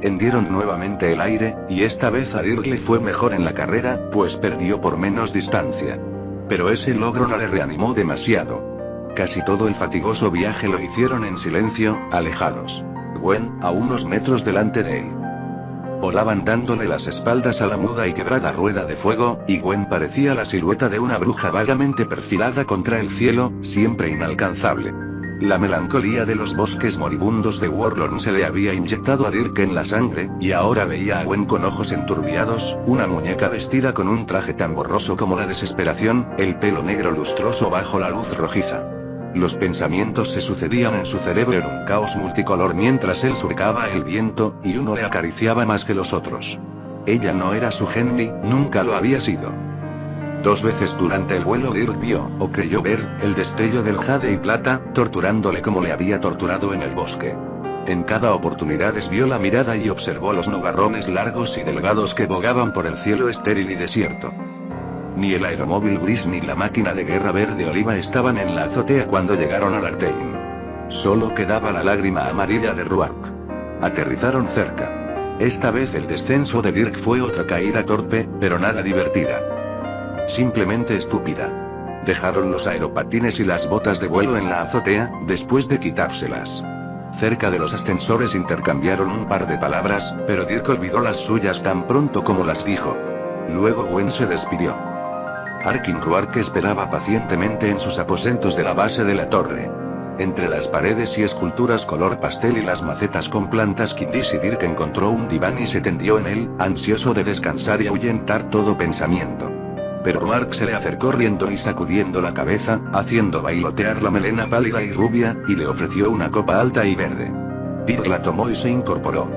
Hendieron nuevamente el aire, y esta vez a Dirk le fue mejor en la carrera, pues perdió por menos distancia. Pero ese logro no le reanimó demasiado. Casi todo el fatigoso viaje lo hicieron en silencio, alejados. Gwen, a unos metros delante de él. Volaban dándole las espaldas a la muda y quebrada rueda de fuego, y Gwen parecía la silueta de una bruja vagamente perfilada contra el cielo, siempre inalcanzable. La melancolía de los bosques moribundos de Worlorn se le había inyectado a Dirk en la sangre, y ahora veía a Gwen con ojos enturbiados, una muñeca vestida con un traje tan borroso como la desesperación, el pelo negro lustroso bajo la luz rojiza. Los pensamientos se sucedían en su cerebro en un caos multicolor mientras él surcaba el viento, y uno le acariciaba más que los otros. Ella no era su Henry, nunca lo había sido. 2 veces durante el vuelo Dirk vio, o creyó ver, el destello del jade y plata, torturándole como le había torturado en el bosque. En cada oportunidad desvió la mirada y observó los nubarrones largos y delgados que bogaban por el cielo estéril y desierto. Ni el aeromóvil gris ni la máquina de guerra verde oliva estaban en la azotea cuando llegaron a Lartein. Solo quedaba la lágrima amarilla de Ruark. Aterrizaron cerca. Esta vez el descenso de Dirk fue otra caída torpe, pero nada divertida. Simplemente estúpida. Dejaron los aeropatines y las botas de vuelo en la azotea, después de quitárselas. Cerca de los ascensores intercambiaron un par de palabras, pero Dirk olvidó las suyas tan pronto como las dijo. Luego Gwen se despidió. Arkin Ruark esperaba pacientemente en sus aposentos de la base de la torre. Entre las paredes y esculturas color pastel y las macetas con plantas Kindis y Dirk encontró un diván y se tendió en él, ansioso de descansar y ahuyentar todo pensamiento. Pero Ruark se le acercó riendo y sacudiendo la cabeza, haciendo bailotear la melena pálida y rubia, y le ofreció una copa alta y verde. Dirk la tomó y se incorporó.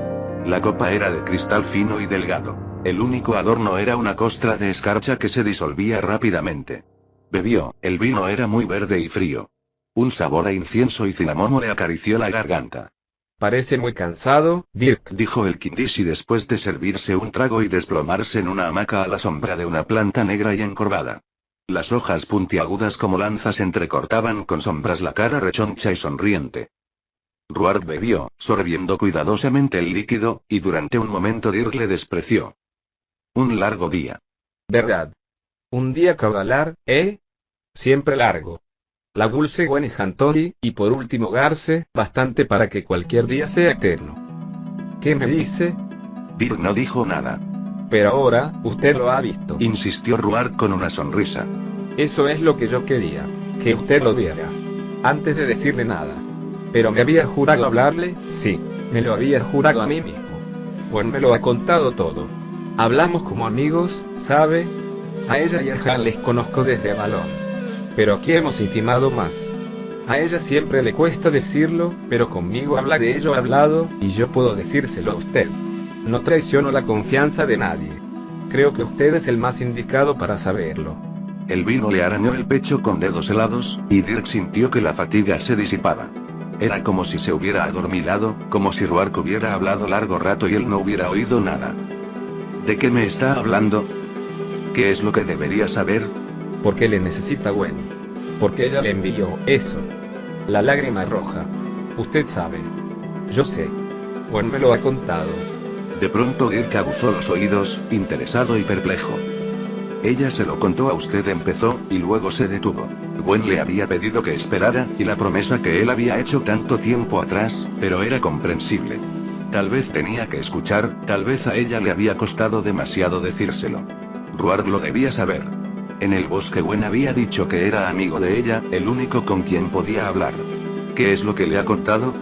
La copa era de cristal fino y delgado. El único adorno era una costra de escarcha que se disolvía rápidamente. Bebió, el vino era muy verde y frío. Un sabor a incienso y cinamomo le acarició la garganta. Parece muy cansado, Dirk, dijo el Kindisi después de servirse un trago y desplomarse en una hamaca a la sombra de una planta negra y encorvada. Las hojas puntiagudas como lanzas entrecortaban con sombras la cara rechoncha y sonriente. Ruark bebió, sorbiendo cuidadosamente el líquido, y durante un momento Dirk le despreció. Un largo día. ¿Verdad? Un día cabalar, ¿eh? Siempre largo. La dulce Gwen y Anthony, y por último Garce, bastante para que cualquier día sea eterno. ¿Qué me dice? Dirk no dijo nada. Pero ahora, usted lo ha visto. Insistió Ruark con una sonrisa. Eso es lo que yo quería, que usted lo viera. Antes de decirle nada. Pero me había jurado hablarle, sí, me lo había jurado a mí mismo. Gwen me lo ha contado todo. Hablamos como amigos, ¿sabe? A ella y a Han les conozco desde Avalon. Pero aquí hemos intimado más. A ella siempre le cuesta decirlo, pero conmigo habla de ello hablado, y yo puedo decírselo a usted. No traiciono la confianza de nadie. Creo que usted es el más indicado para saberlo. El vino le arañó el pecho con dedos helados, y Dirk sintió que la fatiga se disipaba. Era como si se hubiera adormilado, como si Ruark hubiera hablado largo rato y él no hubiera oído nada. ¿De qué me está hablando? ¿Qué es lo que debería saber? Porque le necesita Gwen. Porque ella le envió eso. La lágrima roja. Usted sabe. Yo sé. Gwen me lo ha contado. De pronto Dirk aguzó los oídos, interesado y perplejo. Ella se lo contó a usted, empezó, y luego se detuvo. Gwen le había pedido que esperara, y la promesa que él había hecho tanto tiempo atrás, pero era comprensible. Tal vez tenía que escuchar, tal vez a ella le había costado demasiado decírselo. Ruark lo debía saber. En el bosque Gwen había dicho que era amigo de ella, el único con quien podía hablar. ¿Qué es lo que le ha contado?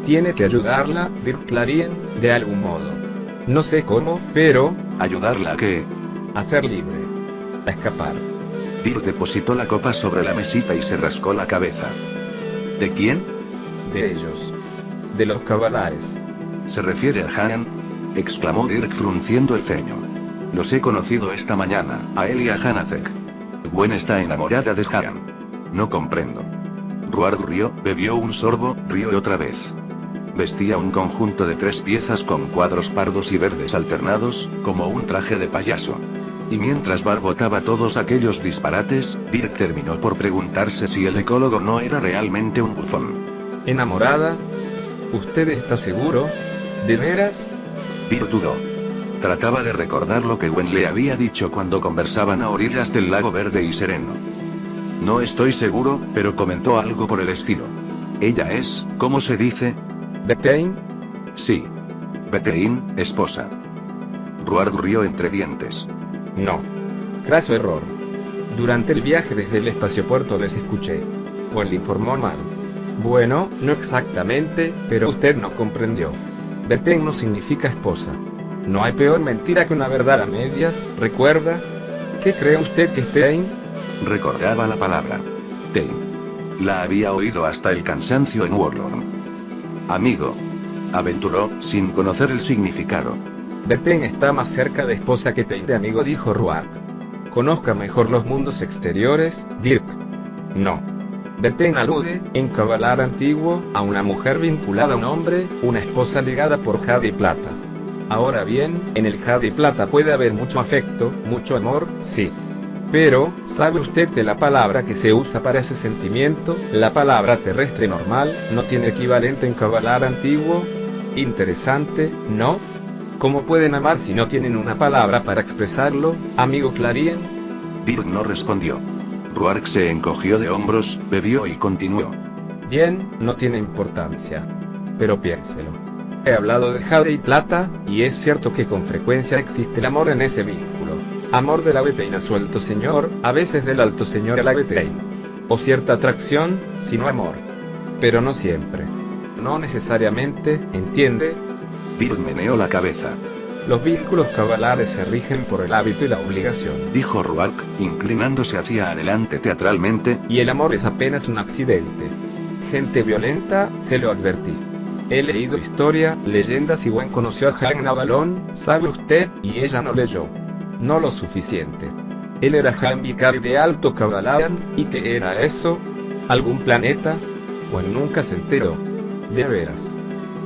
Tiene que ayudarla, Dirk Clarien, de algún modo. No sé cómo, pero... ¿Ayudarla a qué? A ser libre. A escapar. Dirk depositó la copa sobre la mesita y se rascó la cabeza. ¿De quién? De ellos. De los cabalares. ¿Se refiere a Han? Exclamó Dirk frunciendo el ceño. Los he conocido esta mañana, a él y a Hanazek. Gwen está enamorada de Han. No comprendo. Ruark rió, bebió un sorbo, rió otra vez. Vestía un conjunto de 3 piezas con cuadros pardos y verdes alternados, como un traje de payaso. Y mientras barbotaba todos aquellos disparates, Dirk terminó por preguntarse si el ecólogo no era realmente un bufón. ¿Enamorada? ¿Usted está seguro? ¿De veras? Dirk dudó. Trataba de recordar lo que Gwen le había dicho cuando conversaban a orillas del lago verde y sereno. No estoy seguro, pero comentó algo por el estilo. Ella es, ¿cómo se dice? ¿Bethany? Sí. Bethany, esposa. Ruark rió entre dientes. No. Craso error. Durante el viaje desde el espaciopuerto les escuché. O le informó mal. Bueno, no exactamente, pero usted no comprendió. Bethany no significa esposa. No hay peor mentira que una verdad a medias, ¿recuerda? ¿Qué cree usted que es Tain? Recordaba la palabra. Tain. La había oído hasta el cansancio en Warlord. Amigo. Aventuró, sin conocer el significado. Bethany está más cerca de esposa que Tain de amigo, dijo Ruark. Conozca mejor los mundos exteriores, Dirk. No. Bethany alude, en Cabalar antiguo, a una mujer vinculada a un hombre, una esposa ligada por jade y plata. Ahora bien, en el jade y plata puede haber mucho afecto, mucho amor, sí. Pero, ¿sabe usted que la palabra que se usa para ese sentimiento, la palabra terrestre normal, no tiene equivalente en Cabalar antiguo? Interesante, ¿no? ¿Cómo pueden amar si no tienen una palabra para expresarlo, amigo Clarien? Dirk no respondió. Ruark se encogió de hombros, bebió y continuó. Bien, no tiene importancia. Pero piénselo. He hablado de jade y plata, y es cierto que con frecuencia existe el amor en ese vínculo. Amor de la Bethany a su alto señor, a veces del alto señor a la Bethany. O cierta atracción, sino amor. Pero no siempre. No necesariamente, ¿entiende? Dirk meneó la cabeza. Los vínculos cabalares se rigen por el hábito y la obligación, Dijo Ruark, inclinándose hacia adelante teatralmente. y el amor es apenas un accidente. Gente violenta, se lo advertí. He leído historia, leyendas y Gwen conoció a Jaime Avalon, sabe usted, y ella no leyó. No lo suficiente. Él era Jaime Vicari de Alto Cabalaran, ¿y qué era eso? ¿Algún planeta? Gwen nunca se enteró. De veras.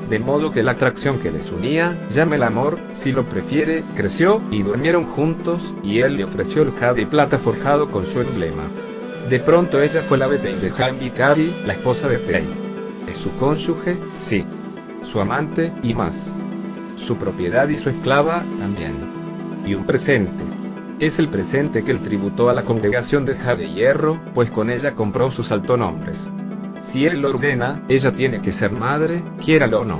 De modo que la atracción que les unía, llame el amor, si lo prefiere, creció, y durmieron juntos, y él le ofreció el jade y plata forjado con su emblema. De pronto ella fue la Bethany de Jaime Vicari, la esposa de Tain. ¿Es su cónyuge? Sí. Su amante, y más. Su propiedad y su esclava, también. Y un presente. Es el presente que él tributó a la congregación de Jade y Hierro, pues con ella compró sus altonombres. Si él lo ordena, ella tiene que ser madre, quiéralo o no.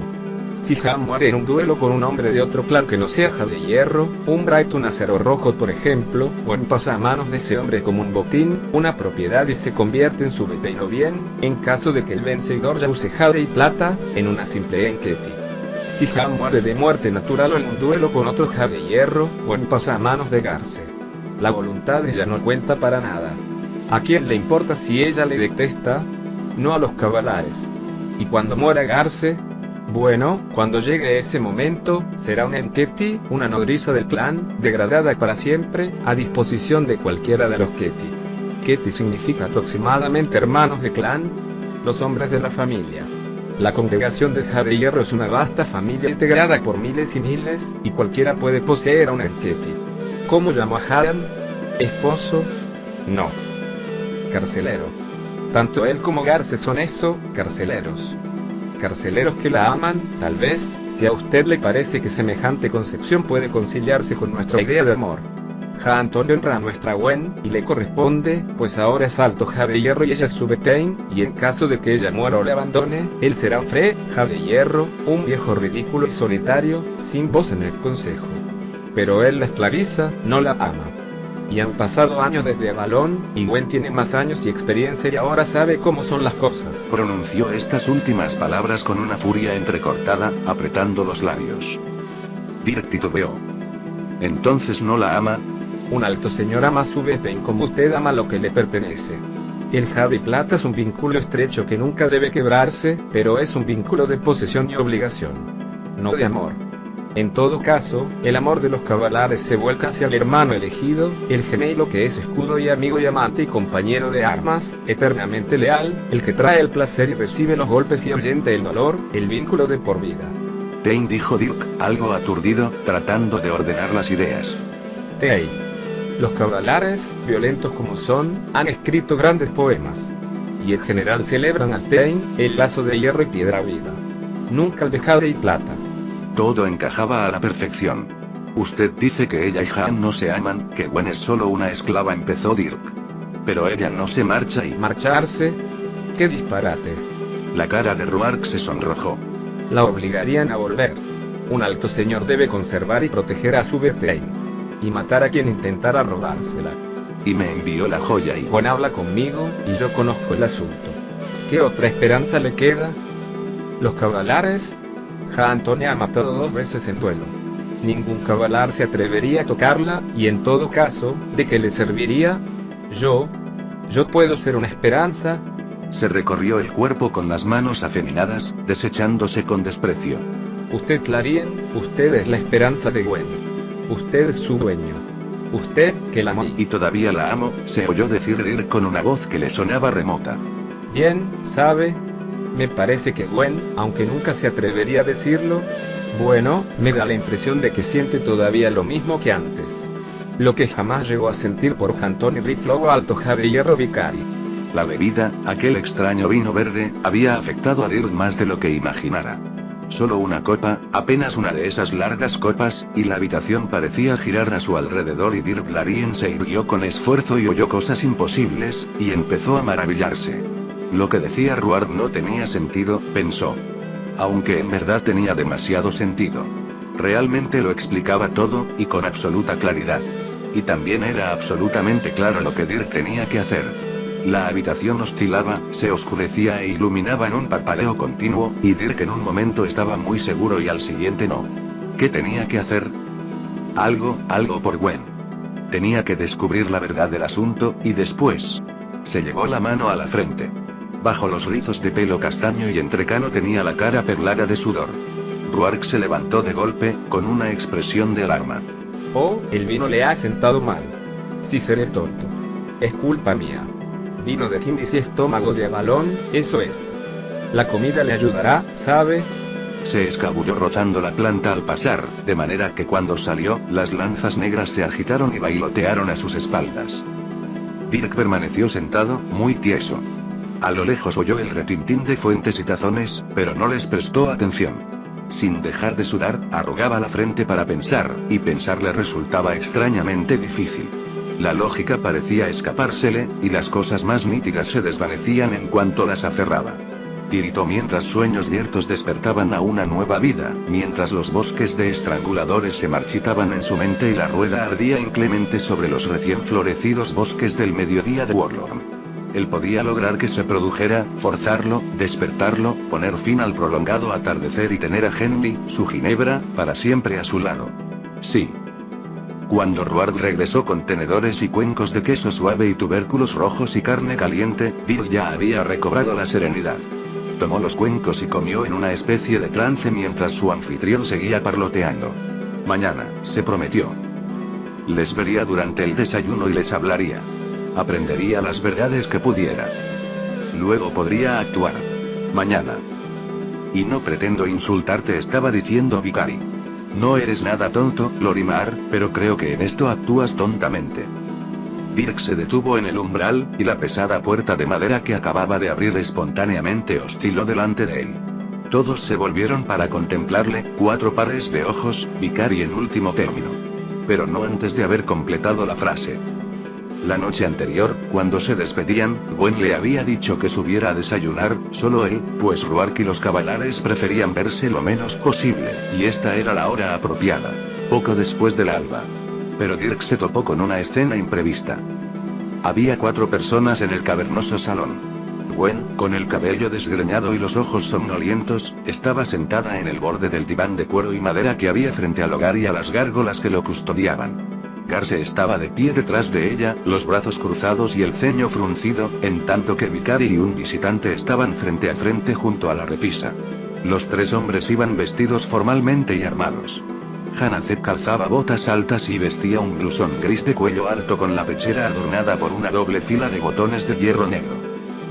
Si Ham muere en un duelo con un hombre de otro clan que no sea Jade y Hierro, un Brighton acero rojo por ejemplo, o en pasa a manos de ese hombre como un botín, una propiedad y se convierte en su Bethany o bien, en caso de que el vencedor ya use jade y plata, en una simple enquete. Si Ham muere de muerte natural o en un duelo con otro Jade y Hierro, o en pasa a manos de Garce. La voluntad de ella no cuenta para nada. ¿A quién le importa si ella le detesta? No a los cabalares. Y cuando muera Garce, bueno, cuando llegue ese momento, será una Enketi, una nodriza del clan, degradada para siempre, a disposición de cualquiera de los Keti. Keti significa aproximadamente hermanos de clan, los hombres de la familia. La congregación de Jade y Hierro es una vasta familia integrada por miles y miles, y cualquiera puede poseer a un Enketi. ¿Cómo llamó a Hadan? ¿Esposo? No. Carcelero. Tanto él como Garce son eso, carceleros. Carceleros que la aman, tal vez, si a usted le parece que semejante concepción puede conciliarse con nuestra idea de amor. Ja Antonio honra a nuestra Gwen, y le corresponde, pues ahora es alto Jade y Hierro y ella es su Bethany, y en caso de que ella muera o le abandone, él será un Frey, Jade y Hierro, un viejo ridículo y solitario, sin voz en el consejo. Pero él la esclaviza, no la ama. Y han pasado años desde Avalon, y Gwen tiene más años y experiencia y ahora sabe cómo son las cosas. Pronunció estas últimas palabras con una furia entrecortada, apretando los labios. Dirk titubeó. ¿Entonces no la ama? Un alto señor ama a su Bethany como usted ama lo que le pertenece. El jade y plata es un vínculo estrecho que nunca debe quebrarse, pero es un vínculo de posesión y obligación. No de amor. En todo caso, el amor de los cabalares se vuelca hacia el hermano elegido, el gemelo que es escudo y amigo y amante y compañero de armas, eternamente leal, el que trae el placer y recibe los golpes y ahuyenta el dolor, el vínculo de por vida. Tain, dijo Dirk, algo aturdido, tratando de ordenar las ideas. Tain. Los cabalares, violentos como son, han escrito grandes poemas. Y en general celebran al Tain, el lazo de hierro y piedra viva. Nunca el de jade y plata. Todo encajaba a la perfección. Usted dice que ella y Han no se aman, que Gwen es solo una esclava, empezó Dirk. Pero ella no se marcha y... ¿Marcharse? ¡Qué disparate! La cara de Roark se sonrojó. La obligarían a volver. Un alto señor debe conservar y proteger a su Tain. Y matar a quien intentara robársela. Y me envió la joya y... Gwen habla conmigo, y yo conozco el asunto. ¿Qué otra esperanza le queda? Los cabalares... Antone ha matado 2 veces en duelo. Ningún cabalar se atrevería a tocarla, y en todo caso, ¿de qué le serviría? Yo puedo ser una esperanza. Se recorrió el cuerpo con las manos afeminadas, desechándose con desprecio. Usted, Clarien, usted es la esperanza de Gwen. Usted es su dueño. Usted, que la amó. Y todavía la amo, se oyó decir Dirk con una voz que le sonaba remota. Bien, ¿sabe? Me parece que Gwen, aunque nunca se atrevería a decirlo, bueno, me da la impresión de que siente todavía lo mismo que antes. Lo que jamás llegó a sentir por Antone Riflow Alto Jade Hierro Vicari. La bebida, aquel extraño vino verde, había afectado a Dirk más de lo que imaginara. Solo una copa, apenas una de esas largas copas, y la habitación parecía girar a su alrededor y Dirk Larien se irguió con esfuerzo y oyó cosas imposibles, y empezó a maravillarse. Lo que decía Roark no tenía sentido, pensó. Aunque en verdad tenía demasiado sentido. Realmente lo explicaba todo, y con absoluta claridad. Y también era absolutamente claro lo que Dirk tenía que hacer. La habitación oscilaba, se oscurecía e iluminaba en un parpadeo continuo, y Dirk en un momento estaba muy seguro y al siguiente no. ¿Qué tenía que hacer? Algo por Gwen. Tenía que descubrir la verdad del asunto, y después... Se llevó la mano a la frente. Bajo los rizos de pelo castaño y entrecano tenía la cara perlada de sudor. Roark se levantó de golpe, con una expresión de alarma. Oh, el vino le ha sentado mal. Sí, seré tonto. Es culpa mía. Vino de Kindis y estómago de Avalon, eso es. La comida le ayudará, ¿sabe? Se escabulló rozando la planta al pasar, de manera que cuando salió, las lanzas negras se agitaron y bailotearon a sus espaldas. Dirk permaneció sentado, muy tieso. A lo lejos oyó el retintín de fuentes y tazones, pero no les prestó atención. Sin dejar de sudar, arrugaba la frente para pensar, y pensar le resultaba extrañamente difícil. La lógica parecía escapársele, y las cosas más nítidas se desvanecían en cuanto las aferraba. Tiritó mientras sueños yertos despertaban a una nueva vida, mientras los bosques de estranguladores se marchitaban en su mente y la rueda ardía inclemente sobre los recién florecidos bosques del mediodía de Warlorn. Él podía lograr que se produjera, forzarlo, despertarlo, poner fin al prolongado atardecer y tener a Henley, su ginebra, para siempre a su lado. Sí. Cuando Roark regresó con tenedores y cuencos de queso suave y tubérculos rojos y carne caliente, Dirk ya había recobrado la serenidad. Tomó los cuencos y comió en una especie de trance mientras su anfitrión seguía parloteando. Mañana, se prometió. Les vería durante el desayuno y les hablaría. Aprendería las verdades que pudiera. Luego podría actuar. Mañana. Y no pretendo insultarte, estaba diciendo Vicari. No eres nada tonto, Lorimar, pero creo que en esto actúas tontamente. Dirk se detuvo en el umbral, y la pesada puerta de madera que acababa de abrir espontáneamente osciló delante de él. Todos se volvieron para contemplarle, 4 pares de ojos, Vicari en último término. Pero no antes de haber completado la frase. La noche anterior, cuando se despedían, Gwen le había dicho que subiera a desayunar, solo él, pues Roark y los cabalares preferían verse lo menos posible, y esta era la hora apropiada. Poco después del alba. Pero Dirk se topó con una escena imprevista. Había 4 personas en el cavernoso salón. Gwen, con el cabello desgreñado y los ojos somnolientos, estaba sentada en el borde del diván de cuero y madera que había frente al hogar y a las gárgolas que lo custodiaban. Garce estaba de pie detrás de ella, los brazos cruzados y el ceño fruncido, en tanto que Vicari y un visitante estaban frente a frente junto a la repisa. Los 3 hombres iban vestidos formalmente y armados. Hanazet calzaba botas altas y vestía un blusón gris de cuello alto con la pechera adornada por una doble fila de botones de hierro negro.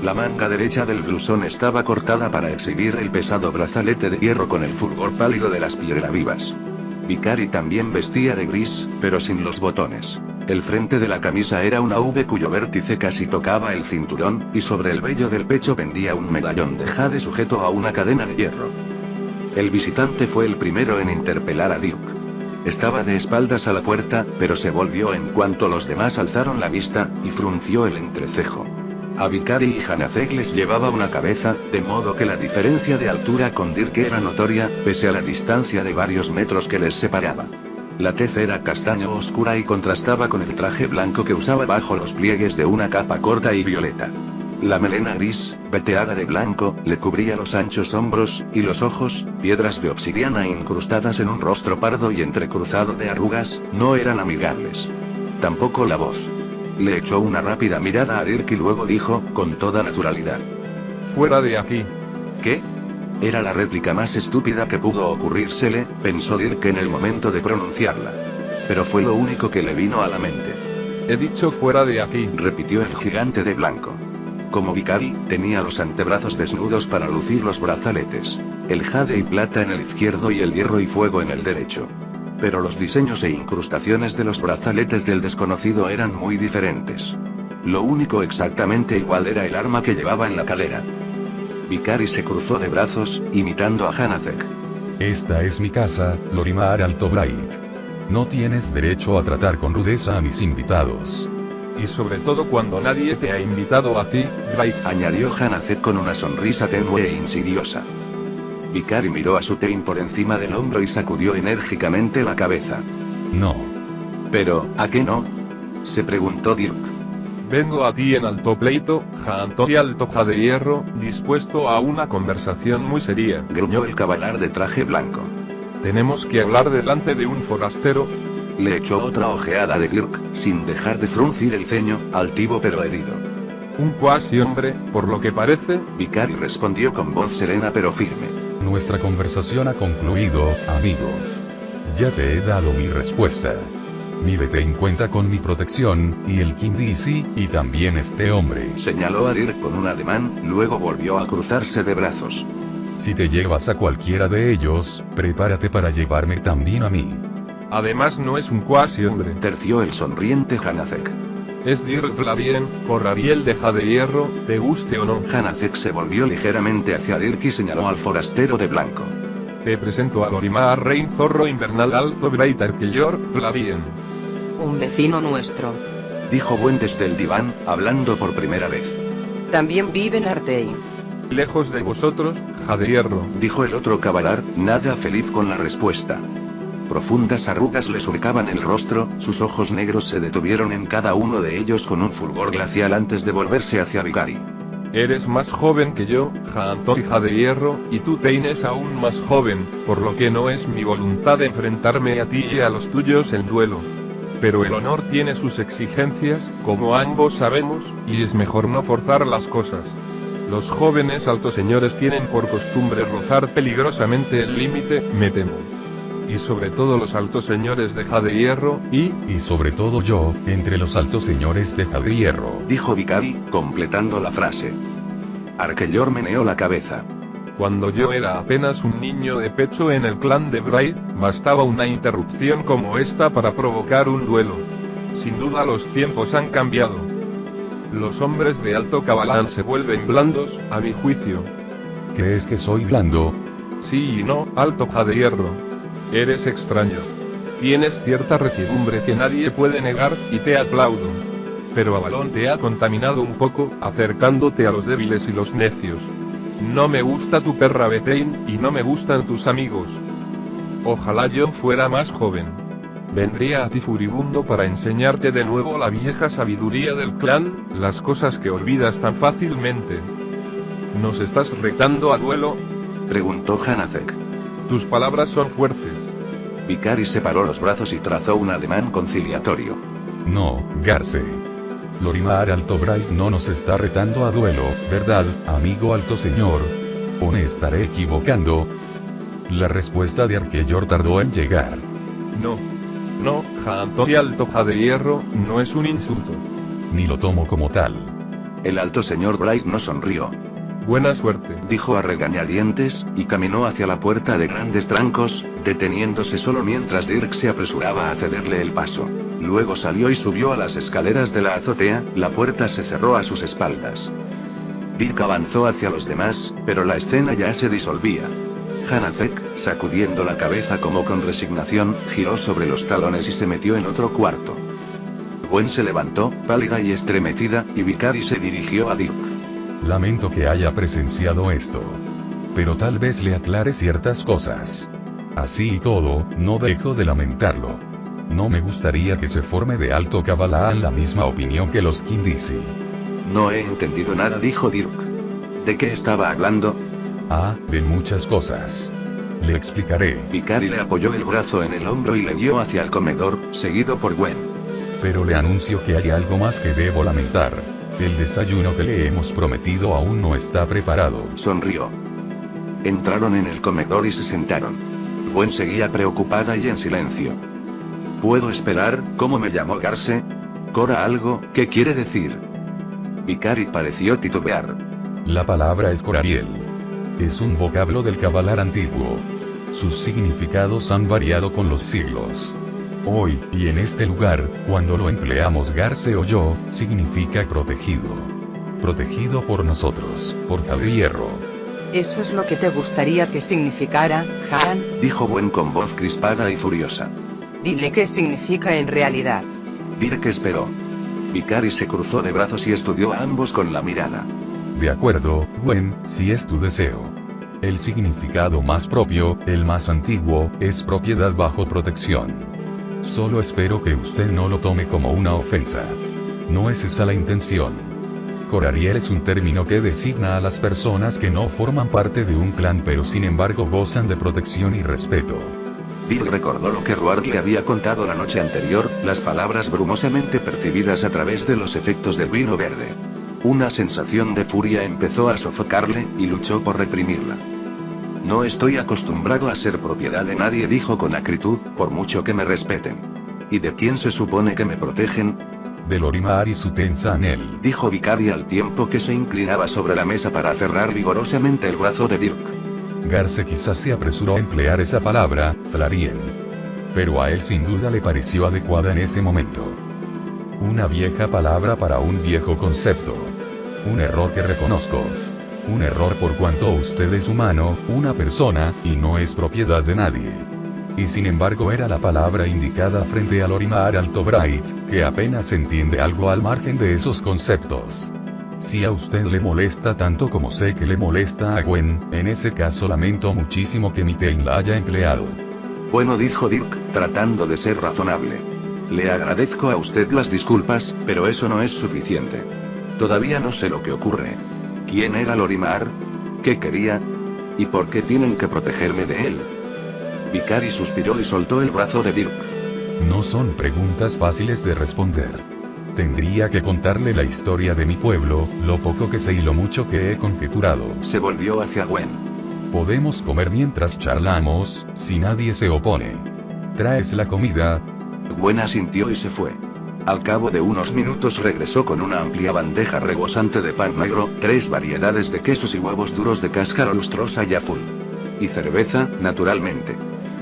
La manga derecha del blusón estaba cortada para exhibir el pesado brazalete de hierro con el fulgor pálido de las piedras vivas. Vicari también vestía de gris, pero sin los botones. El frente de la camisa era una V cuyo vértice casi tocaba el cinturón, y sobre el vello del pecho pendía un medallón de jade sujeto a una cadena de hierro. El visitante fue el primero en interpelar a Dirk. Estaba de espaldas a la puerta, pero se volvió en cuanto los demás alzaron la vista, y frunció el entrecejo. A Vicari y Hanazek les llevaba una cabeza, de modo que la diferencia de altura con Dirk era notoria, pese a la distancia de varios metros que les separaba. La tez era castaño oscura y contrastaba con el traje blanco que usaba bajo los pliegues de una capa corta y violeta. La melena gris, veteada de blanco, le cubría los anchos hombros, y los ojos, piedras de obsidiana incrustadas en un rostro pardo y entrecruzado de arrugas, no eran amigables. Tampoco la voz. Le echó una rápida mirada a Dirk y luego dijo, con toda naturalidad: Fuera de aquí. ¿Qué? Era la réplica más estúpida que pudo ocurrírsele, pensó Dirk en el momento de pronunciarla. Pero fue lo único que le vino a la mente. He dicho fuera de aquí, repitió el gigante de blanco. Como Vicari, tenía los antebrazos desnudos para lucir los brazaletes. El jade y plata en el izquierdo y el hierro y fuego en el derecho. Pero los diseños e incrustaciones de los brazaletes del desconocido eran muy diferentes. Lo único exactamente igual era el arma que llevaba en la cadera. Vicari se cruzó de brazos, imitando a Hanazek. Esta es mi casa, Lorimar Alto Bright. No tienes derecho a tratar con rudeza a mis invitados. y sobre todo cuando nadie te ha invitado a ti, Bright, añadió Hanazek con una sonrisa tenue e insidiosa. Vicari miró a Sutein por encima del hombro y sacudió enérgicamente la cabeza. No. Pero, ¿a qué no? Se preguntó Dirk. Vengo a ti en alto pleito, Jaantori Altoja de hierro, dispuesto a una conversación muy seria, Gruñó el cabalar de traje blanco. Tenemos que hablar delante de un forastero. Le echó otra ojeada de Dirk, sin dejar de fruncir el ceño, altivo pero herido. Un cuasi hombre, por lo que parece. Vicari respondió con voz serena pero firme. Nuestra conversación ha concluido, amigo. Ya te he dado mi respuesta. Mírete en cuenta con mi protección, y el Kindisi, y también este hombre. Señaló a Dirk con un ademán, luego volvió a cruzarse de brazos. Si te llevas a cualquiera de ellos, prepárate para llevarme también a mí. Además no es un cuasi hombre. Terció el sonriente Hanazek. Es Dirk Flavien, Corrariel de Jade Hierro, te guste o no. Hanazek se volvió ligeramente hacia Dirk y señaló al forastero de blanco. Te presento a Lorimar Rein Zorro Invernal Alto Bright Arquellor, Flavien. Un vecino nuestro. Dijo Buen desde el diván, hablando por primera vez. También vive en Artein. Lejos de vosotros, Jade Hierro. Dijo el otro cabalar, nada feliz con la respuesta. Profundas arrugas le surcaban el rostro, sus ojos negros se detuvieron en cada uno de ellos con un fulgor glacial antes de volverse hacia Vicari. Eres más joven que yo, Jaantori Jade Hierro, y tú Teines aún más joven, por lo que no es mi voluntad enfrentarme a ti y a los tuyos en duelo. Pero el honor tiene sus exigencias, como ambos sabemos, y es mejor no forzar las cosas. Los jóvenes altos señores tienen por costumbre rozar peligrosamente el límite, me temo. Y sobre todo los altos señores de Jade Hierro, y sobre todo yo, entre los altos señores de Jade Hierro. Dijo Vicari, completando la frase. Arquellor meneó la cabeza. Cuando yo era apenas un niño de pecho en el clan de Bright, bastaba una interrupción como esta para provocar un duelo. Sin duda los tiempos han cambiado. Los hombres de alto cabalán se vuelven blandos, a mi juicio. ¿Crees que soy blando? Sí y no, alto Jade Hierro. Eres extraño. Tienes cierta recidumbre que nadie puede negar, y te aplaudo. Pero Avalon te ha contaminado un poco, acercándote a los débiles y los necios. No me gusta tu perra Bethane, y no me gustan tus amigos. Ojalá yo fuera más joven. Vendría a ti furibundo para enseñarte de nuevo la vieja sabiduría del clan, las cosas que olvidas tan fácilmente. ¿Nos estás retando a duelo? Preguntó Hanazek. Tus palabras son fuertes. Vicari separó los brazos y trazó un ademán conciliatorio. No, Garce. Lorimar Alto Bright no nos está retando a duelo, ¿verdad, amigo alto señor? ¿O me estaré equivocando? La respuesta de Arquellor tardó en llegar. No, Jaantori Alto Jade Hierro, no es un insulto. Ni lo tomo como tal. El alto señor Bright no sonrió. Buena suerte, dijo a regañadientes, y caminó hacia la puerta de grandes trancos, deteniéndose solo mientras Dirk se apresuraba a cederle el paso. Luego salió y subió a las escaleras de la azotea, la puerta se cerró a sus espaldas. Dirk avanzó hacia los demás, pero la escena ya se disolvía. Hanazek, sacudiendo la cabeza como con resignación, giró sobre los talones y se metió en otro cuarto. Gwen se levantó, pálida y estremecida, y Vicari se dirigió a Dirk. Lamento que haya presenciado esto. Pero tal vez le aclare ciertas cosas. Así y todo, no dejo de lamentarlo. No me gustaría que se forme de Alto Kabbalah la misma opinión que los Kindisi. No he entendido nada, dijo Dirk. ¿De qué estaba hablando? Ah, de muchas cosas. Le explicaré. Vicari le apoyó el brazo en el hombro y le guió hacia el comedor, seguido por Gwen. Pero le anuncio que hay algo más que debo lamentar. El desayuno que le hemos prometido aún no está preparado. Sonrió. Entraron en el comedor y se sentaron. Gwen seguía preocupada y en silencio. ¿Puedo esperar? ¿Cómo me llamó Garce? ¿Cora algo? ¿Qué quiere decir? Vicari pareció titubear. La palabra es Corariel. Es un vocablo del Kabbalah antiguo. Sus significados han variado con los siglos. Hoy, y en este lugar, cuando lo empleamos Garce o yo, significa protegido. Protegido por nosotros, por Hierro. ¿Eso es lo que te gustaría que significara, Han? Dijo Gwen con voz crispada y furiosa. Dile qué significa en realidad. Dirk esperó. Vicari se cruzó de brazos y estudió a ambos con la mirada. De acuerdo, Gwen, si es tu deseo. El significado más propio, el más antiguo, es propiedad bajo protección. Solo espero que usted no lo tome como una ofensa. No es esa la intención. Corariel es un término que designa a las personas que no forman parte de un clan pero sin embargo gozan de protección y respeto. Dirk recordó lo que Ruard le había contado la noche anterior, las palabras brumosamente percibidas a través de los efectos del vino verde. Una sensación de furia empezó a sofocarle, y luchó por reprimirla. No estoy acostumbrado a ser propiedad de nadie, dijo con acritud, por mucho que me respeten. ¿Y de quién se supone que me protegen? De Lorimar y su tensa Anel, dijo Vicari al tiempo que se inclinaba sobre la mesa para cerrar vigorosamente el brazo de Dirk. Garce quizás se apresuró a emplear esa palabra, Tlarien. Pero a él sin duda le pareció adecuada en ese momento. Una vieja palabra para un viejo concepto. Un error que reconozco. Un error por cuanto usted es humano, una persona, y no es propiedad de nadie. Y sin embargo era la palabra indicada frente a Lorimar Altobright, que apenas entiende algo al margen de esos conceptos. Si a usted le molesta tanto como sé que le molesta a Gwen, en ese caso lamento muchísimo que mi Tain la haya empleado. Bueno, dijo Dirk, tratando de ser razonable. Le agradezco a usted las disculpas, pero eso no es suficiente. Todavía no sé lo que ocurre. ¿Quién era Lorimar? ¿Qué quería? ¿Y por qué tienen que protegerme de él? Vicari suspiró y soltó el brazo de Dirk. No son preguntas fáciles de responder. Tendría que contarle la historia de mi pueblo, lo poco que sé y lo mucho que he conjeturado. Se volvió hacia Gwen. Podemos comer mientras charlamos, si nadie se opone. ¿Traes la comida? Gwen asintió y se fue. Al cabo de unos minutos regresó con una amplia bandeja rebosante de pan negro, 3 variedades de quesos y huevos duros de cáscara lustrosa y azul. Y cerveza, naturalmente.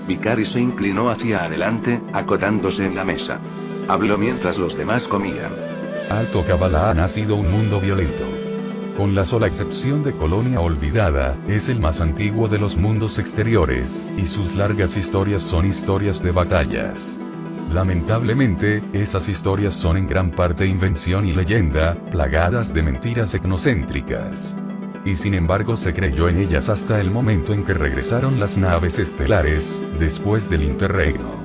Vicari se inclinó hacia adelante, acotándose en la mesa. Habló mientras los demás comían. Alto Kabbalah ha sido un mundo violento. Con la sola excepción de Colonia Olvidada, es el más antiguo de los mundos exteriores, y sus largas historias son historias de batallas. Lamentablemente, esas historias son en gran parte invención y leyenda, plagadas de mentiras etnocéntricas. Y sin embargo se creyó en ellas hasta el momento en que regresaron las naves estelares, después del interregno.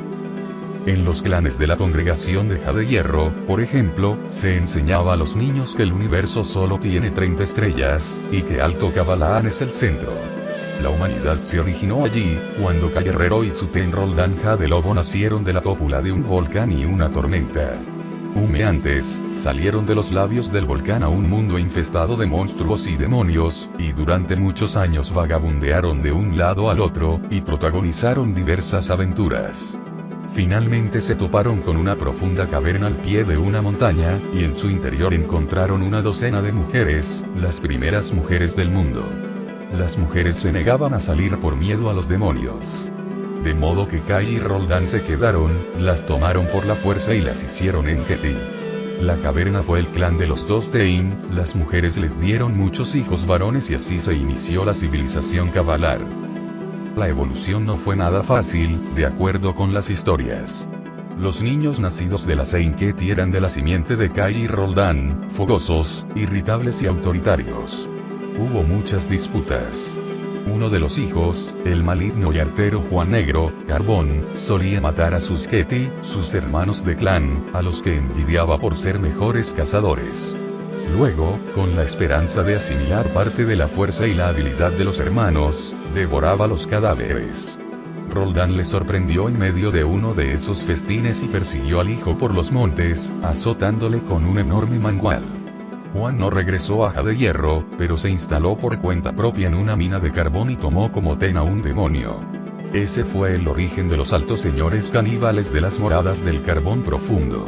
En los clanes de la congregación de Hierro, por ejemplo, se enseñaba a los niños que el universo solo tiene 30 estrellas, y que Alto Kabbalah es el centro. La humanidad se originó allí, cuando Guerrero y su Ten Roldan de Lobo nacieron de la cópula de un volcán y una tormenta. Humeantes, salieron de los labios del volcán a un mundo infestado de monstruos y demonios, y durante muchos años vagabundearon de un lado al otro, y protagonizaron diversas aventuras. Finalmente se toparon con una profunda caverna al pie de una montaña, y en su interior encontraron una docena de mujeres, las primeras mujeres del mundo. Las mujeres se negaban a salir por miedo a los demonios. de modo que Kai y Roldan se quedaron, las tomaron por la fuerza y las hicieron Enkethi. La caverna fue el clan de los Dostein, las mujeres les dieron muchos hijos varones y así se inició la civilización Kavalar. La evolución no fue nada fácil, de acuerdo con las historias. Los niños nacidos de la Enkethi eran de la simiente de Kai y Roldan, fogosos, irritables y autoritarios. Hubo muchas disputas. Uno de los hijos, el maligno y artero Juan Negro, Carbón, solía matar a sus Kethi, sus hermanos de clan, a los que envidiaba por ser mejores cazadores. Luego, con la esperanza de asimilar parte de la fuerza y la habilidad de los hermanos, devoraba los cadáveres. Roldan le sorprendió en medio de uno de esos festines y persiguió al hijo por los montes, azotándole con un enorme mangual. Juan no regresó a Jade Hierro, pero se instaló por cuenta propia en una mina de carbón y tomó como ten a un demonio. Ese fue el origen de los altos señores caníbales de las moradas del carbón profundo.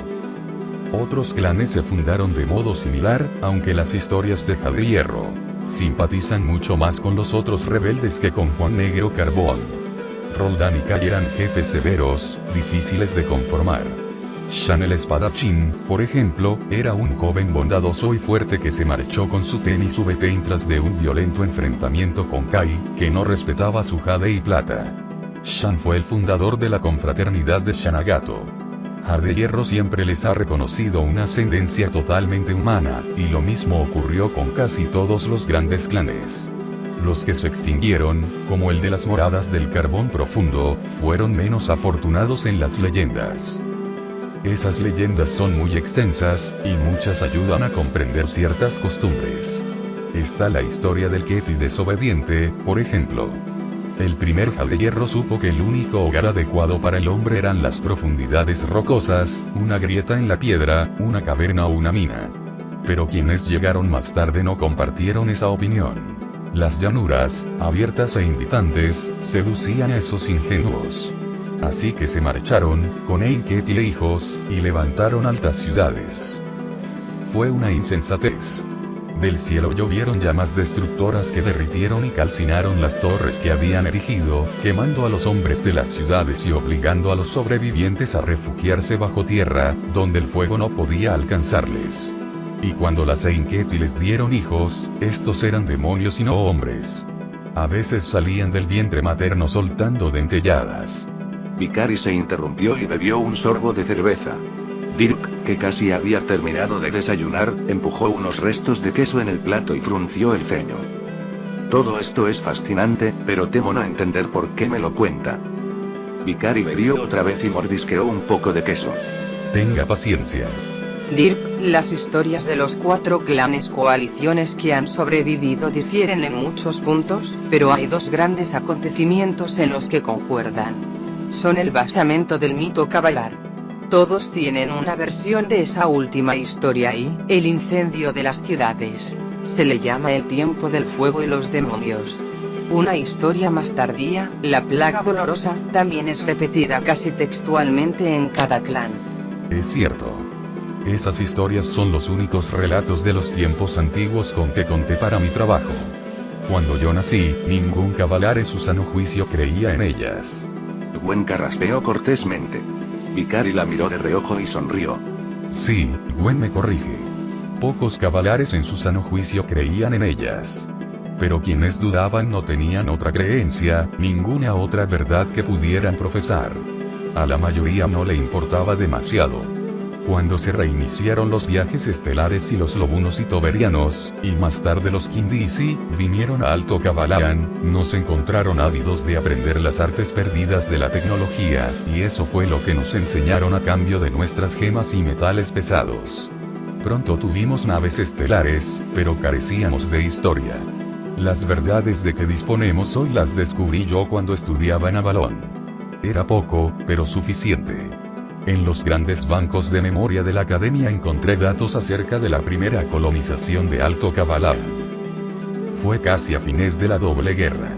Otros clanes se fundaron de modo similar, aunque las historias de Jade Hierro simpatizan mucho más con los otros rebeldes que con Juan Negro Carbón. Roldan y Kai eran jefes severos, difíciles de conformar. Shan el espadachín, por ejemplo, era un joven bondadoso y fuerte que se marchó con su ten y su Betein tras de un violento enfrentamiento con Kai, que no respetaba su jade y plata. Shan fue el fundador de la confraternidad de Shanagato. Jade Hierro siempre les ha reconocido una ascendencia totalmente humana, y lo mismo ocurrió con casi todos los grandes clanes. Los que se extinguieron, como el de las moradas del carbón profundo, fueron menos afortunados en las leyendas. Esas leyendas son muy extensas, y muchas ayudan a comprender ciertas costumbres. Está la historia del Kethi desobediente, por ejemplo. El primer Jade Hierro supo que el único hogar adecuado para el hombre eran las profundidades rocosas, una grieta en la piedra, una caverna o una mina. Pero quienes llegaron más tarde no compartieron esa opinión. Las llanuras, abiertas e invitantes, seducían a esos ingenuos. Así que se marcharon, con Enkethi e hijos, y levantaron altas ciudades. Fue una insensatez. Del cielo llovieron llamas destructoras que derritieron y calcinaron las torres que habían erigido, quemando a los hombres de las ciudades y obligando a los sobrevivientes a refugiarse bajo tierra, donde el fuego no podía alcanzarles. Y cuando las Enkethi les dieron hijos, estos eran demonios y no hombres. A veces salían del vientre materno soltando dentelladas. Vicari se interrumpió y bebió un sorbo de cerveza. Dirk, que casi había terminado de desayunar, empujó unos restos de queso en el plato y frunció el ceño. Todo esto es fascinante, pero temo no entender por qué me lo cuenta. Vicari bebió otra vez y mordisqueó un poco de queso. Tenga paciencia. Dirk, las historias de los 4 clanes coaliciones que han sobrevivido difieren en muchos puntos, pero hay 2 grandes acontecimientos en los que concuerdan. Son el basamento del mito Kavalar. Todos tienen una versión de esa última historia y, el incendio de las ciudades, se le llama el tiempo del fuego y los demonios. Una historia más tardía, la plaga dolorosa, también es repetida casi textualmente en cada clan. Es cierto. Esas historias son los únicos relatos de los tiempos antiguos con que conté para mi trabajo. Cuando yo nací, ningún Kavalar en su sano juicio creía en ellas. Gwen carraspeó cortésmente. Vicari la miró de reojo y sonrió. Sí, Gwen me corrige. Pocos Kavalares en su sano juicio creían en ellas. Pero quienes dudaban no tenían otra creencia, ninguna otra verdad que pudieran profesar. A la mayoría no le importaba demasiado. Cuando se reiniciaron los viajes estelares y los lobunos y toberianos, y más tarde los Kindisi, vinieron a Alto Kavalaran, nos encontraron ávidos de aprender las artes perdidas de la tecnología, y eso fue lo que nos enseñaron a cambio de nuestras gemas y metales pesados. Pronto tuvimos naves estelares, pero carecíamos de historia. Las verdades de que disponemos hoy las descubrí yo cuando estudiaba en Avalon. Era poco, pero suficiente. En los grandes bancos de memoria de la academia encontré datos acerca de la primera colonización de Alto Kavalaran. Fue casi a fines de la doble guerra.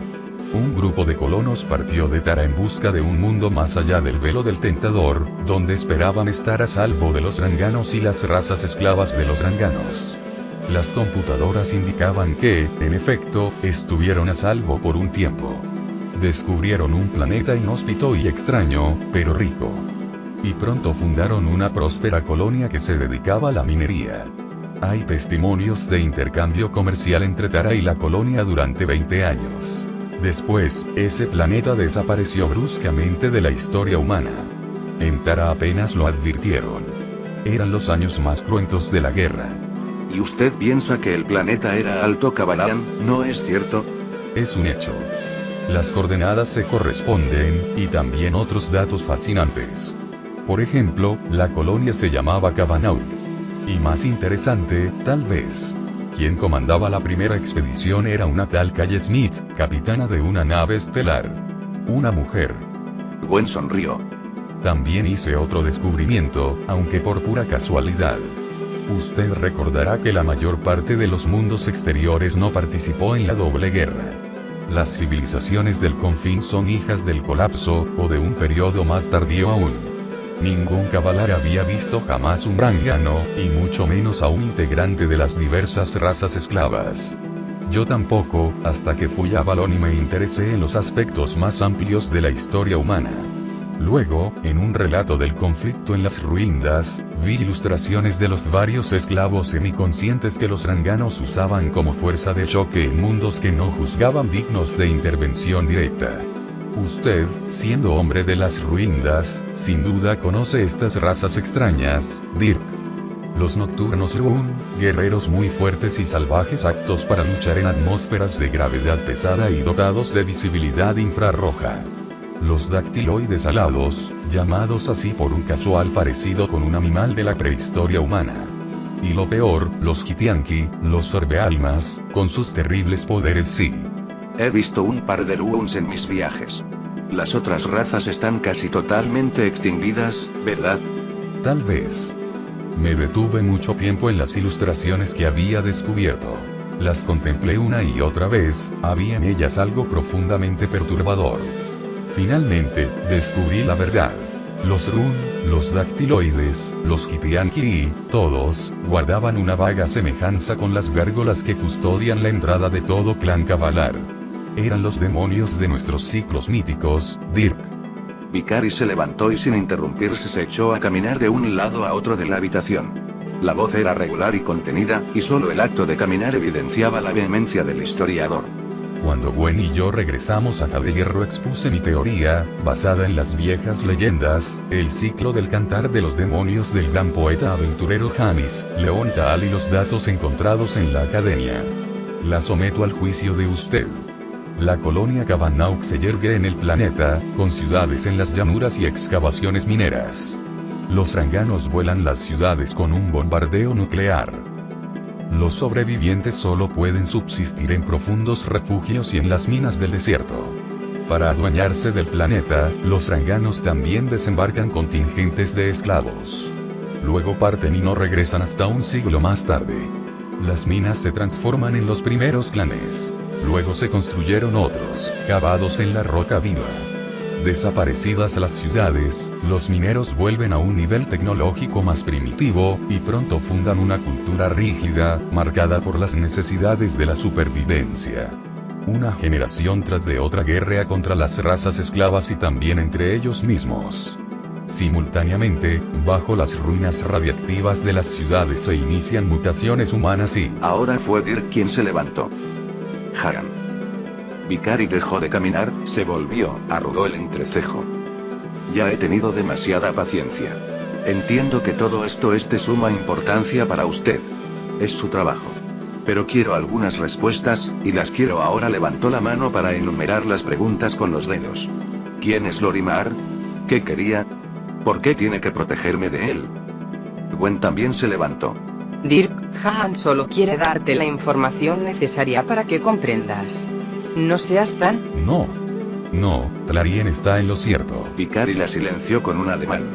Un grupo de colonos partió de Tara en busca de un mundo más allá del velo del tentador, donde esperaban estar a salvo de los ranganos y las razas esclavas de los ranganos. Las computadoras indicaban que, en efecto, estuvieron a salvo por un tiempo. Descubrieron un planeta inhóspito y extraño, pero rico. Y pronto fundaron una próspera colonia que se dedicaba a la minería. Hay testimonios de intercambio comercial entre Tara y la colonia durante 20 años. Después, ese planeta desapareció bruscamente de la historia humana. En Tara apenas lo advirtieron. Eran los años más cruentos de la guerra. ¿Y usted piensa que el planeta era Alto Cabalán, no es cierto? Es un hecho. Las coordenadas se corresponden, y también otros datos fascinantes. Por ejemplo, la colonia se llamaba Cavanaugh. Y más interesante, tal vez, quien comandaba la primera expedición era una tal Calle Smith, capitana de una nave estelar. Una mujer. Gwen sonrió. También hice otro descubrimiento, aunque por pura casualidad. Usted recordará que la mayor parte de los mundos exteriores no participó en la doble guerra. Las civilizaciones del confín son hijas del colapso, o de un periodo más tardío aún. Ningún Kavalar había visto jamás un Rangano, y mucho menos a un integrante de las diversas razas esclavas. Yo tampoco, hasta que fui a Avalon y me interesé en los aspectos más amplios de la historia humana. Luego, en un relato del conflicto en las ruinas, vi ilustraciones de los varios esclavos semiconscientes que los Ranganos usaban como fuerza de choque en mundos que no juzgaban dignos de intervención directa. Usted, siendo hombre de las ruinas, sin duda conoce estas razas extrañas, Dirk. Los nocturnos Run, guerreros muy fuertes y salvajes aptos para luchar en atmósferas de gravedad pesada y dotados de visibilidad infrarroja. Los dactiloides alados, llamados así por un casual parecido con un animal de la prehistoria humana. Y lo peor, los Kitianki, los sorbealmas, con sus terribles poderes sí. He visto un par de Ruuns en mis viajes. Las otras razas están casi totalmente extinguidas, ¿verdad? Tal vez. Me detuve mucho tiempo en las ilustraciones que había descubierto. Las contemplé una y otra vez, había en ellas algo profundamente perturbador. Finalmente, descubrí la verdad. Los Run, los dactiloides, los Kitianki, todos, guardaban una vaga semejanza con las gárgolas que custodian la entrada de todo clan Kavalar. Eran los demonios de nuestros ciclos míticos, Dirk. Vicari se levantó y sin interrumpirse se echó a caminar de un lado a otro de la habitación. La voz era regular y contenida, y solo el acto de caminar evidenciaba la vehemencia del historiador. Cuando Gwen y yo regresamos a Jadeguerro expuse mi teoría, basada en las viejas leyendas, el ciclo del cantar de los demonios del gran poeta aventurero Jamis, León Taal y los datos encontrados en la academia. La someto al juicio de usted. La colonia Cavanaugh se yergue en el planeta, con ciudades en las llanuras y excavaciones mineras. Los Ranganos vuelan las ciudades con un bombardeo nuclear. Los sobrevivientes solo pueden subsistir en profundos refugios y en las minas del desierto. Para adueñarse del planeta, los Ranganos también desembarcan contingentes de esclavos. Luego parten y no regresan hasta un siglo más tarde. Las minas se transforman en los primeros clanes. Luego se construyeron otros, cavados en la roca viva. Desaparecidas las ciudades, los mineros vuelven a un nivel tecnológico más primitivo, y pronto fundan una cultura rígida, marcada por las necesidades de la supervivencia. Una generación tras de otra guerrea contra las razas esclavas y también entre ellos mismos. Simultáneamente, bajo las ruinas radiactivas de las ciudades se inician mutaciones humanas y... Ahora fue Dirk quien se levantó. Haran. Vicari dejó de caminar, se volvió, arrugó el entrecejo. Ya he tenido demasiada paciencia. Entiendo que todo esto es de suma importancia para usted. Es su trabajo. Pero quiero algunas respuestas, y las quiero ahora. Levantó la mano para enumerar las preguntas con los dedos. ¿Quién es Lorimar? ¿Qué quería? ¿Por qué tiene que protegerme de él? Gwen también se levantó. Dirk, Han solo quiere darte la información necesaria para que comprendas. No seas tan... No. Tlarien está en lo cierto. Vicari la silenció con un ademán.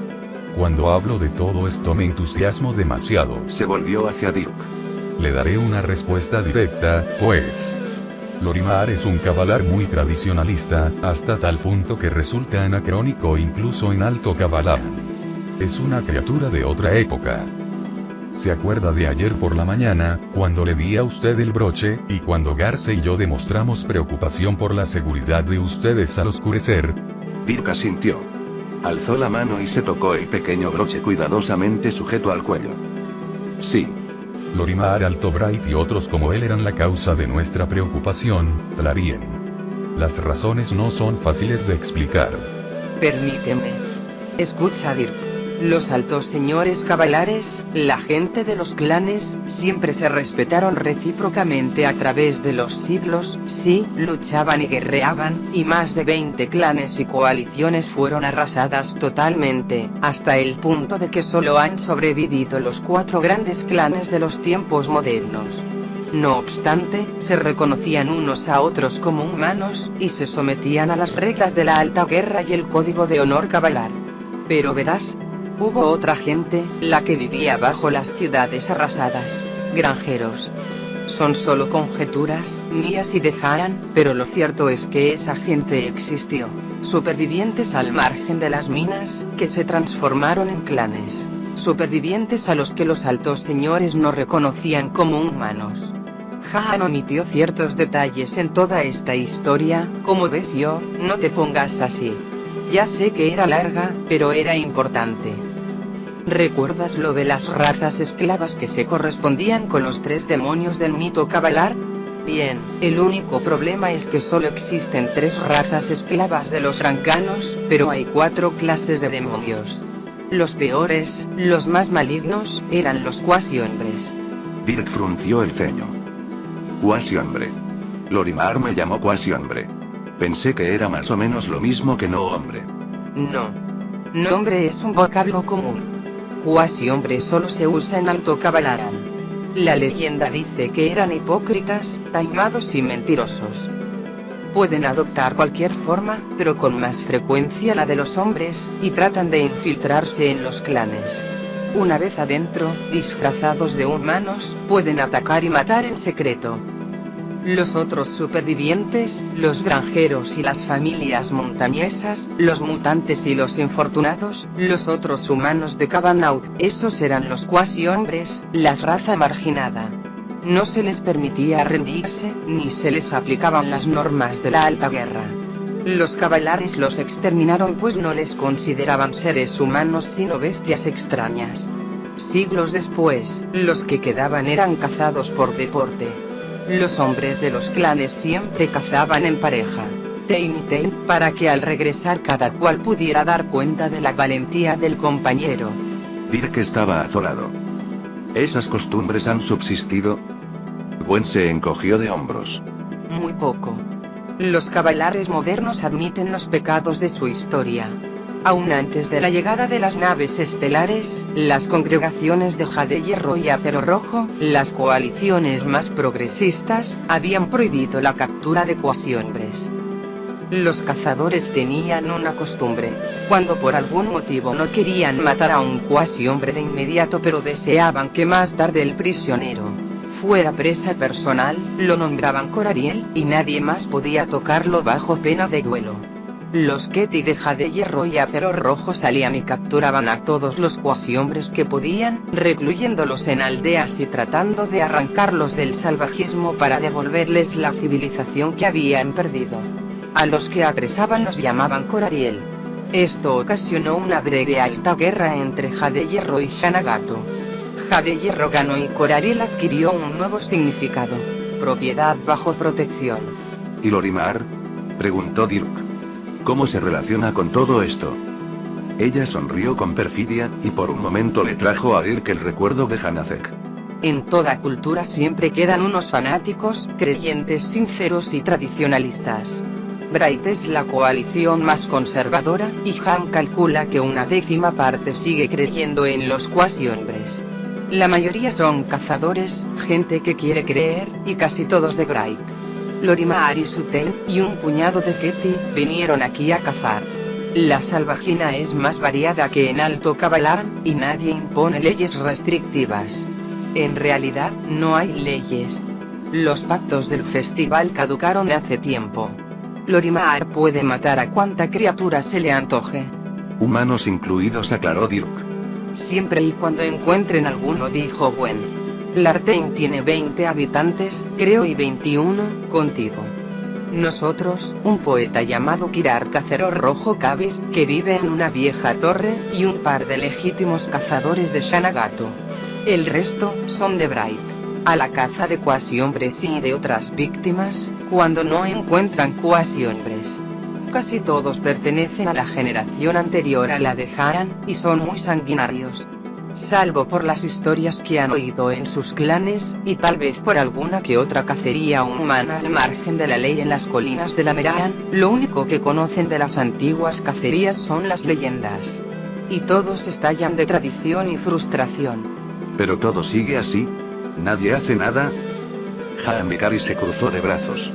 Cuando hablo de todo esto me entusiasmo demasiado. Se volvió hacia Dirk. Le daré una respuesta directa, pues. Lorimar es un Kavalar muy tradicionalista, hasta tal punto que resulta anacrónico incluso en Alto Cabalán. Es una criatura de otra época. ¿Se acuerda de ayer por la mañana, cuando le di a usted el broche, y cuando Garce y yo demostramos preocupación por la seguridad de ustedes al oscurecer? Dirk asintió. Alzó la mano y se tocó el pequeño broche cuidadosamente sujeto al cuello. Sí. Lorimar Altobright y otros como él eran la causa de nuestra preocupación, Tlarien. Las razones no son fáciles de explicar. Permíteme. Escucha, Dirk. Los altos señores cabalares, la gente de los clanes, siempre se respetaron recíprocamente a través de los siglos, sí, luchaban y guerreaban, y más de 20 clanes y coaliciones fueron arrasadas totalmente, hasta el punto de que solo han sobrevivido los 4 grandes clanes de los tiempos modernos. No obstante, se reconocían unos a otros como humanos, y se sometían a las reglas de la alta guerra y el código de honor cabalar. Pero verás, hubo otra gente, la que vivía bajo las ciudades arrasadas. Granjeros. Son solo conjeturas, mías y de Haan, pero lo cierto es que esa gente existió. Supervivientes al margen de las minas, que se transformaron en clanes. Supervivientes a los que los altos señores no reconocían como humanos. Haan omitió ciertos detalles en toda esta historia, como ves yo, no te pongas así. Ya sé que era larga, pero era importante. ¿Recuerdas lo de las razas esclavas que se correspondían con los 3 demonios del mito cabalar? Bien, el único problema es que solo existen 3 razas esclavas de los rancanos, pero hay 4 clases de demonios. Los peores, los más malignos, eran los cuasi-hombres. Dirk frunció el ceño. Cuasi-hombre. Lorimar me llamó cuasi-hombre. Pensé que era más o menos lo mismo que no hombre. No. No hombre es un vocablo común. Cuasi-hombre solo se usa en Alto Cabalaran. La leyenda dice que eran hipócritas, taimados y mentirosos. Pueden adoptar cualquier forma, pero con más frecuencia la de los hombres, y tratan de infiltrarse en los clanes. Una vez adentro, disfrazados de humanos, pueden atacar y matar en secreto. Los otros supervivientes, los granjeros y las familias montañesas, los mutantes y los infortunados, los otros humanos de Cabanaut, esos eran los cuasi-hombres, la raza marginada. No se les permitía rendirse, ni se les aplicaban las normas de la alta guerra. Los cabalares los exterminaron pues no les consideraban seres humanos sino bestias extrañas. Siglos después, los que quedaban eran cazados por deporte. Los hombres de los clanes siempre cazaban en pareja, Tain y Tain, para que al regresar cada cual pudiera dar cuenta de la valentía del compañero. Dirk estaba azorado. ¿Esas costumbres han subsistido? Gwen se encogió de hombros. Muy poco. Los cabalares modernos admiten los pecados de su historia. Aún antes de la llegada de las naves estelares, las congregaciones de Jade Hierro y Acero Rojo, las coaliciones más progresistas, habían prohibido la captura de cuasi-hombres. Los cazadores tenían una costumbre. Cuando por algún motivo no querían matar a un cuasi-hombre de inmediato pero deseaban que más tarde el prisionero fuera presa personal, lo nombraban Corariel, y nadie más podía tocarlo bajo pena de duelo. Los Keti de Jade Hierro y Acero Rojo salían y capturaban a todos los cuasi-hombres que podían, recluyéndolos en aldeas y tratando de arrancarlos del salvajismo para devolverles la civilización que habían perdido. A los que apresaban los llamaban Corariel. Esto ocasionó una breve alta guerra entre Jade Hierro y Shanagato. Jade Hierro ganó y Corariel adquirió un nuevo significado: propiedad bajo protección. ¿Y Lorimar? Preguntó Dirk. ¿Cómo se relaciona con todo esto? Ella sonrió con perfidia, y por un momento le trajo a Dirk el recuerdo de Hanazek. En toda cultura siempre quedan unos fanáticos, creyentes sinceros y tradicionalistas. Bright es la coalición más conservadora, y Han calcula que una 10ª parte sigue creyendo en los cuasi-hombres. La mayoría son cazadores, gente que quiere creer, y casi todos de Bright. Lorimar y Suten, y un puñado de Keti, vinieron aquí a cazar. La salvajina es más variada que en Alto Cabalaran, y nadie impone leyes restrictivas. En realidad, no hay leyes. Los pactos del festival caducaron hace tiempo. Lorimar puede matar a cuanta criatura se le antoje. Humanos incluidos, aclaró Dirk. siempre y cuando encuentren alguno, dijo Gwen. Lartane tiene 20 habitantes, creo, y 21, contigo. Nosotros, un poeta llamado Kirar Cacero Rojo Cabis, que vive en una vieja torre, y un par de legítimos cazadores de Shanagato. El resto, son de Bright. A la caza de cuasi hombres y de otras víctimas, cuando no encuentran cuasi hombres. Casi todos pertenecen a la generación anterior a la de Haan, y son muy sanguinarios. Salvo por las historias que han oído en sus clanes, y tal vez por alguna que otra cacería humana al margen de la ley en las colinas de la Meraan, lo único que conocen de las antiguas cacerías son las leyendas. Y todos estallan de tradición y frustración. Pero todo sigue así. ¿Nadie hace nada? Mikari se cruzó de brazos.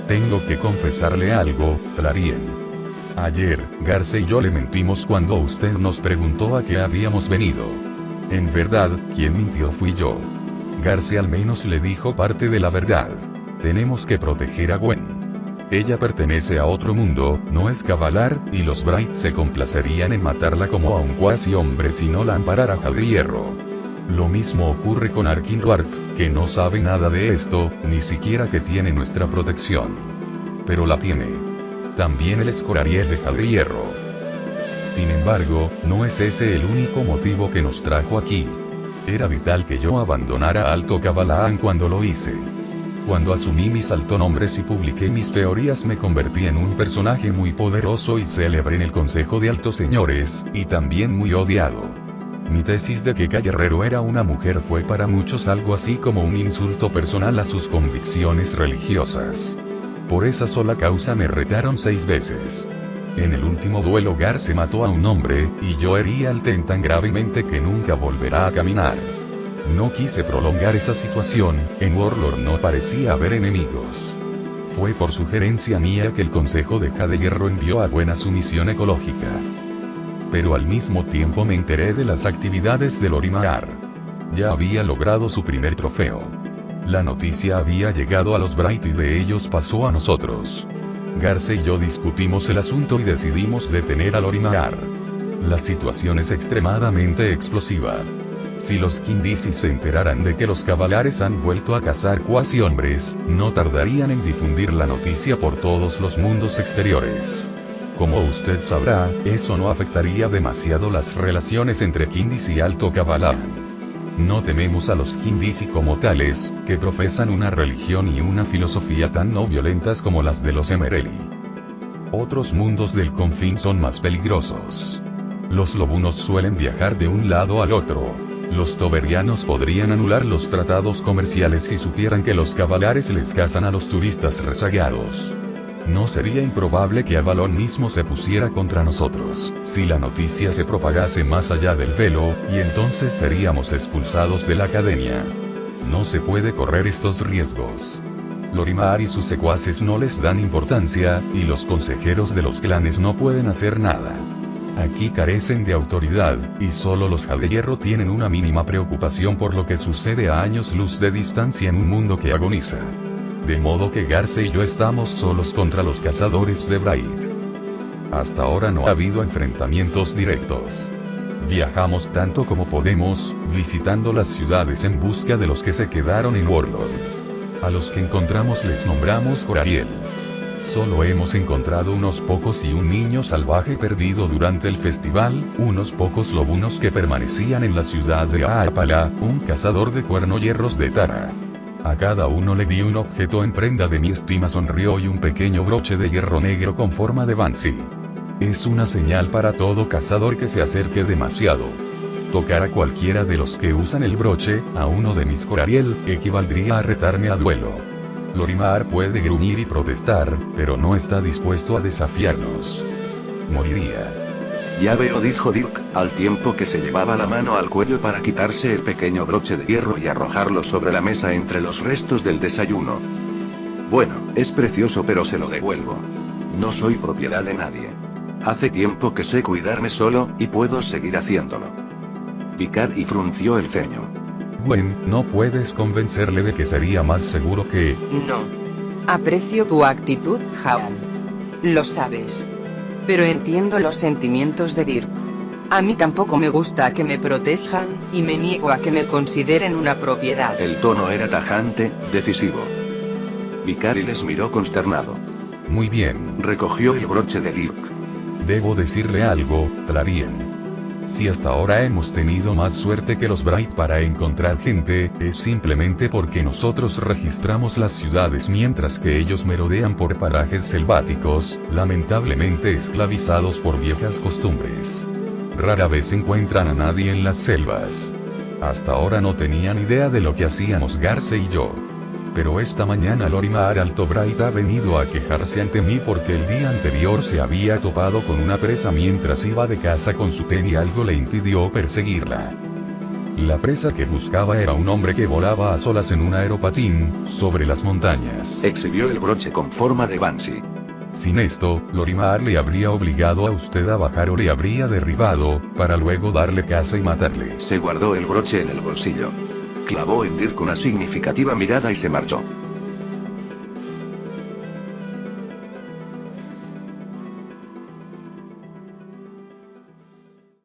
Tengo que confesarle algo, Tlarien. Ayer, Garce y yo le mentimos cuando usted nos preguntó a qué habíamos venido. En verdad, quien mintió fui yo. Garce al menos le dijo parte de la verdad. Tenemos que proteger a Gwen. Ella pertenece a otro mundo, no es Cavalar, y los Bright se complacerían en matarla como a un cuasi hombre si no la amparara Jadehierro. Lo mismo ocurre con Arkin Roark, que no sabe nada de esto, ni siquiera que tiene nuestra protección. Pero la tiene. También el Escorariel de Jadehierro. Sin embargo, no es ese el único motivo que nos trajo aquí. Era vital que yo abandonara Alto Cabalaan cuando lo hice. Cuando asumí mis altonombres y publiqué mis teorías, me convertí en un personaje muy poderoso y célebre en el Consejo de Altos Señores, y también muy odiado. Mi tesis de que Guerrero era una mujer fue para muchos algo así como un insulto personal a sus convicciones religiosas. Por esa sola causa me retaron 6 veces. En el último duelo Garce mató a un hombre, y yo herí al Ten tan gravemente que nunca volverá a caminar. No quise prolongar esa situación, en Warlord no parecía haber enemigos. Fue por sugerencia mía que el Consejo de Jadehierro envió a Gwen a su misión ecológica. Pero al mismo tiempo me enteré de las actividades de Lorimar. Ya había logrado su primer trofeo. La noticia había llegado a los Bright y de ellos pasó a nosotros. Garce y yo discutimos el asunto y decidimos detener a Lorimar. La situación es extremadamente explosiva. Si los Kindisi se enteraran de que los Cavalares han vuelto a cazar cuasi hombres, no tardarían en difundir la noticia por todos los mundos exteriores. Como usted sabrá, eso no afectaría demasiado las relaciones entre Kindisi y Alto Cabalaan. No tememos a los Kindisi como tales, que profesan una religión y una filosofía tan no violentas como las de los Emereli. Otros mundos del confín son más peligrosos. Los lobunos suelen viajar de un lado al otro. Los toberianos podrían anular los tratados comerciales si supieran que los Cavalares les cazan a los turistas rezagados. No sería improbable que Avalon mismo se pusiera contra nosotros, si la noticia se propagase más allá del velo, y entonces seríamos expulsados de la academia. No se puede correr estos riesgos. Lorimar y sus secuaces no les dan importancia, y los consejeros de los clanes no pueden hacer nada. Aquí carecen de autoridad, y solo los Jadehierro tienen una mínima preocupación por lo que sucede a años luz de distancia en un mundo que agoniza. De modo que Garce y yo estamos solos contra los cazadores de Bright. Hasta ahora no ha habido enfrentamientos directos. Viajamos tanto como podemos, visitando las ciudades en busca de los que se quedaron en Warlord. A los que encontramos les nombramos Corariel. Solo hemos encontrado unos pocos y un niño salvaje perdido durante el festival, unos pocos lobunos que permanecían en la ciudad de Aapala, un cazador de cuernohierros de Tara. A cada uno le di un objeto en prenda de mi estima, sonrió, y un pequeño broche de hierro negro con forma de Banshee. Es una señal para todo cazador que se acerque demasiado. Tocar a cualquiera de los que usan el broche, a uno de mis Corariel, equivaldría a retarme a duelo. Lorimar puede gruñir y protestar, pero no está dispuesto a desafiarnos. Moriría. Ya veo, dijo Dirk, al tiempo que se llevaba la mano al cuello para quitarse el pequeño broche de hierro y arrojarlo sobre la mesa entre los restos del desayuno. Bueno, es precioso, pero se lo devuelvo. No soy propiedad de nadie. Hace tiempo que sé cuidarme solo, y puedo seguir haciéndolo. Picard frunció el ceño. Gwen, no puedes convencerle de que sería más seguro que... No. Aprecio tu actitud, Haan. Lo sabes. Pero entiendo los sentimientos de Dirk. A mí tampoco me gusta que me protejan, y me niego a que me consideren una propiedad. El tono era tajante, decisivo. Vicari les miró consternado. Muy bien. Recogió el broche de Dirk. Debo decirle algo, Clarien. Si hasta ahora hemos tenido más suerte que los Bright para encontrar gente, es simplemente porque nosotros registramos las ciudades mientras que ellos merodean por parajes selváticos, lamentablemente esclavizados por viejas costumbres. Rara vez encuentran a nadie en las selvas. Hasta ahora no tenían idea de lo que hacíamos Garce y yo. Pero esta mañana Lorimar Altobright ha venido a quejarse ante mí porque el día anterior se había topado con una presa mientras iba de caza con su ten y algo le impidió perseguirla. La presa que buscaba era un hombre que volaba a solas en un aeropatín, sobre las montañas. Exhibió el broche con forma de Banshee. Sin esto, Lorimar le habría obligado a usted a bajar o le habría derribado, para luego darle caza y matarle. Se guardó el broche en el bolsillo. Clavó en Dirk una significativa mirada y se marchó.